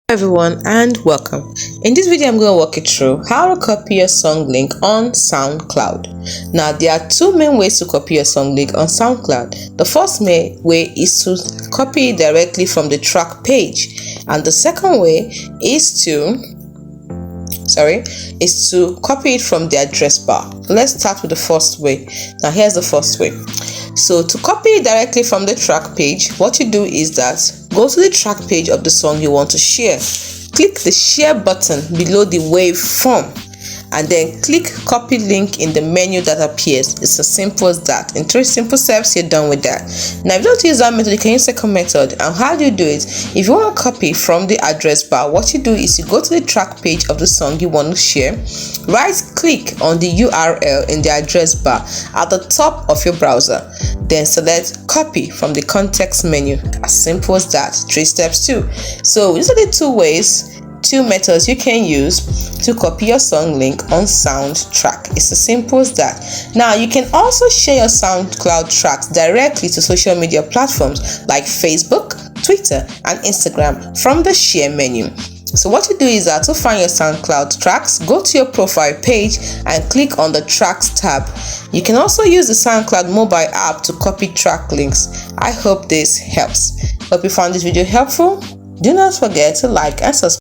Everyone and welcome. In this video I'm going to walk you through how to copy your song link on Soundcloud. Now there are two main ways to copy your song link on Soundcloud. The first way is to copy it directly from the track page, and the second way is to copy it from the address bar. Let's start with the first way. Now here's the first way. So to copy it directly from the track page, what you do is that go to the track page of the song you want to share. Click the share button below the waveform and then click copy link in the menu that appears. It's as simple as that. In 3 simple steps, you're done with that. Now if you don't use that method, you can use the second method. And how do you do it? If you want to copy from the address bar, what you do is you go to the track page of the song you want to share, right click on the URL in the address bar at the top of your browser, then select copy from the context menu. As simple as that. 3 steps too. So these are the two methods you can use to copy your song link on Soundtrack. It's as simple as that. Now you can also share your SoundCloud tracks directly to social media platforms like Facebook, Twitter, and Instagram from the share menu. So what you do is that to find your SoundCloud tracks, go to your profile page and click on the tracks tab. You can also use the SoundCloud mobile app to copy track links. I hope this helps. Hope you found this video helpful. Do not forget to like and subscribe.